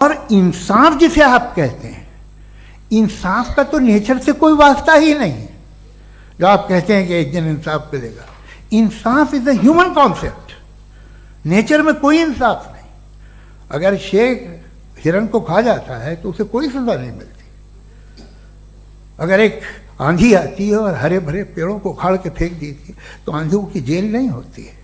اور انصاف جسے آپ کہتے ہیں، انصاف کا تو نیچر سے کوئی واسطہ ہی نہیں ہے. جو آپ کہتے ہیں کہ ایک دن انصاف ملے گا، انصاف از اے ہیومن کانسیپٹ. نیچر میں کوئی انصاف نہیں. اگر شیر ہرن کو کھا جاتا ہے تو اسے کوئی سزا نہیں ملتی. اگر ایک آندھی آتی ہے اور ہرے بھرے پیڑوں کو اکھاڑ کے پھینک دیتی ہے تو آندھیوں کی جیل نہیں ہوتی ہے.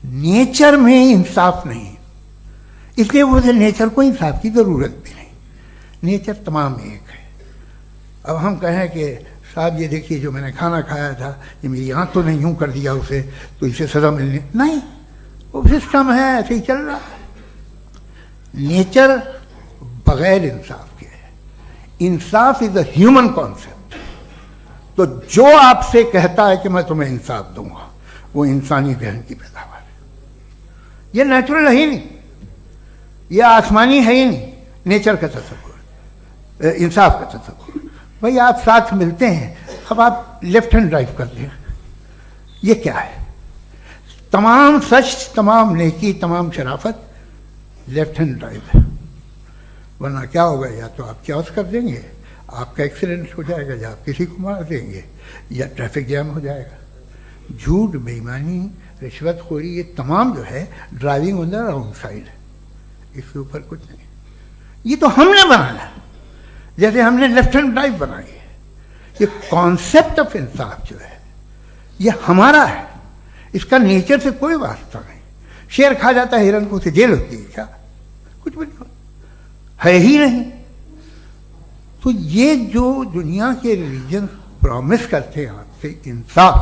نیچر میں انصاف نہیں، اس لیے وہ نیچر کو انصاف کی ضرورت بھی نہیں. نیچر تمام ایک ہے. اب ہم کہیں کہ صاحب یہ دیکھیے جو میں نے کھانا کھایا تھا یہ میری آنکھ تو نہیں یوں کر دیا اسے تو اسے سزا ملنی نہیں. وہ سسٹم ہے، ایسے ہی چل رہا ہے. نیچر بغیر انصاف کے ہے. انصاف از اے ہیومن کانسیپٹ. تو جو آپ سے کہتا ہے کہ میں تمہیں انصاف دوں گا وہ انسانی ذہن کی پیداوار ہے. یہ نیچرل ہے ہی نہیں، یہ آسمانی ہے ہی نہیں. نیچر کا تصور، انصاف کا تصور. بھائی آپ ساتھ ملتے ہیں، اب آپ لیفٹ ہینڈ ڈرائیو کر لیں، یہ کیا ہے؟ تمام سچ، تمام نیکی، تمام شرافت لیفٹ ہینڈ ڈرائیو ہے. ورنہ کیا ہوگا؟ یا تو آپ کیوس کر دیں گے، آپ کا ایکسیڈنٹ ہو جائے گا، یا آپ کسی کو مار دیں گے، یا ٹریفک جام ہو جائے گا. جھوٹ، بے ایمانی، رشوت خوری، یہ تمام جو ہے driving on the wrong side. اس کے اوپر کچھ نہیں. یہ تو ہم نے بنایا، جیسے ہم نے لیفٹ ہینڈ ڈرائیو بنائی ہے. یہ کانسیپٹ آف انصاف جو ہے یہ ہمارا ہے، اس کا نیچر سے کوئی واسطہ نہیں. شیر کھا جاتا ہے ہرن کو، اسے جیل ہوتی ہے کیا؟ کچھ بھی نہیں ہے ہی نہیں. تو یہ جو دنیا کے ریلیجن پرومس کرتے ہیں آپ سے انصاف،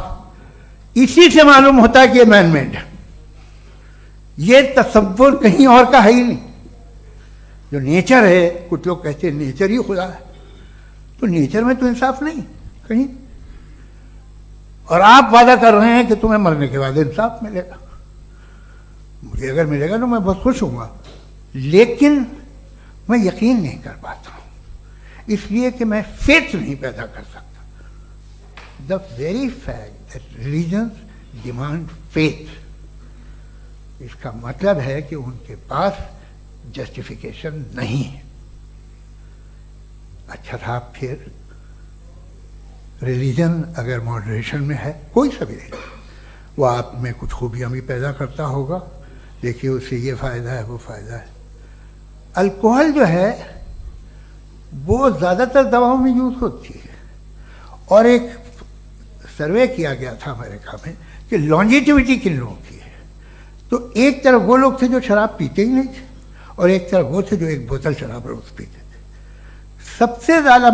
اسی سے معلوم ہوتا ہے کہ یہ مین میڈ ہے. یہ تصور کہیں اور کا ہے ہی نہیں. جو نیچر ہے، کچھ لوگ کہتے ہیں نیچر ہی خدا ہے، تو نیچر میں تو انصاف نہیں کہیں. اور آپ وعدہ کر رہے ہیں کہ تمہیں مرنے کے بعد انصاف ملے گا. مجھے اگر ملے گا تو میں بہت خوش ہوں گا، لیکن میں یقین نہیں کر پاتا ہوں، اس لیے کہ میں فیتھ نہیں پیدا کر سکتا. The very fact that religions demand faith, اس کا مطلب ہے کہ ان کے پاس جسٹیفیکیشن نہیں ہے. اچھا تھا پھر ریلیجن اگر ماڈریشن میں ہے، کوئی سا بھی نہیں، وہ آپ میں کچھ خوبیاں بھی پیدا کرتا ہوگا. دیکھیے اس سے یہ فائدہ ہے، وہ فائدہ ہے. الکوہل جو ہے وہ زیادہ تر دواؤں میں یوز ہوتی ہے. اور ایک سروے کیا گیا تھا امریکہ میں کہ لانجیٹیوٹی کن لوگوں کی ہے. تو ایک طرف وہ لوگ تھے جو شراب پیتے ہی نہیں تھے، اور ایک طرف وہ تھے جو ایک بوتل شراب روز پیتے تھے. سب سے زیادہ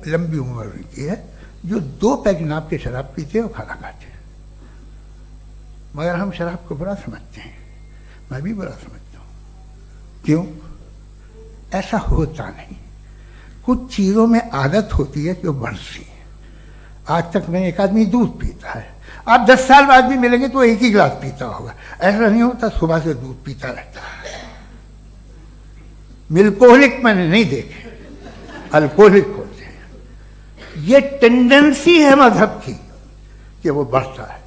لمبی عمر کی ہے جو 2 پیگ ناپ کے شراب پیتے اور کھانا کھاتے ہیں. مگر ہم شراب کو برا سمجھتے ہیں، میں بھی برا سمجھتا ہوں. کیوں؟ ایسا ہوتا نہیں. کچھ چیزوں میں عادت ہوتی ہے کہ وہ بڑھتی ہے. آج تک میں ایک آدمی دودھ پیتا ہے، آپ 10 سال بعد بھی ملیں گے تو ایک ہی گلاس پیتا ہوگا. ایسا نہیں ہوتا صبح سے دودھ پیتا رہتا ہے. ملکوہلک میں نے نہیں دیکھے، الکوہلک ہوتے ہیں. یہ ٹینڈنسی ہے مذہب کی کہ وہ بڑھتا ہے،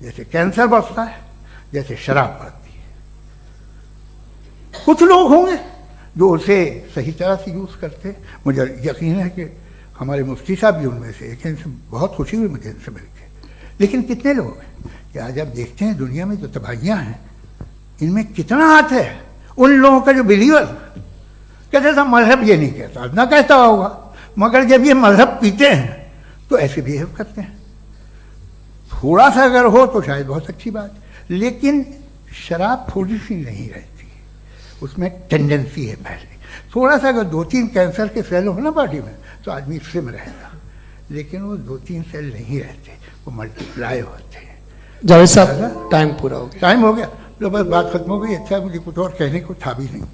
جیسے کینسر بڑھتا ہے، جیسے شراب بڑھتی ہے. کچھ لوگ ہوں گے جو اسے صحیح طرح سے یوز کرتے. مجھے یقین ہے کہ ہمارے مفتی صاحب بھی ان میں سے ایک ہیں. ان سے بہت خوشی ہوئی مجھے ان سے مل کے. لیکن کتنے لوگ ہیں کہ آج آپ دیکھتے ہیں دنیا میں جو تباہیاں ہیں ان میں کتنا ہاتھ ہے ان لوگوں کا جو بلیور کہتے تھا مذہب یہ نہیں کہتا، نہ کہتا ہوگا، مگر جب یہ مذہب پیتے ہیں تو ایسے بہیو کرتے ہیں. تھوڑا سا اگر ہو تو شاید بہت اچھی بات، لیکن شراب تھوڑی سی نہیں رہتی، اس میں ٹینڈنسی ہے. پہلے تھوڑا سا اگر 2-3 کینسر کے سیل ہو نا باڈی میں تو آدمی سم رہے گا، لیکن وہ 2-3 سیل نہیں رہتے، وہ ملٹیپلائی ہوتے ہیں. جاوید صاحب ٹائم پورا ہو گیا. ٹائم ہو گیا تو بس بات ختم ہو گئی. اچھا مجھے کچھ اور کہنے کو تھا بھی نہیں.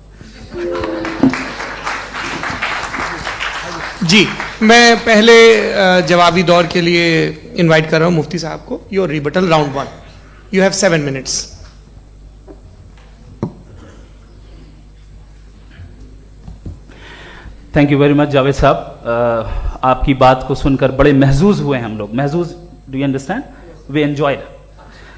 جی میں پہلے جوابی دور کے لیے انوائٹ کر رہا ہوں مفتی صاحب کو. Your rebuttal round 1. You have 7 minutes. Thank you very much Javed صاحب. آپ کی بات کو سن کر بڑے محظوظ ہوئے ہم لوگ. محظوظ، do you understand? We enjoyed.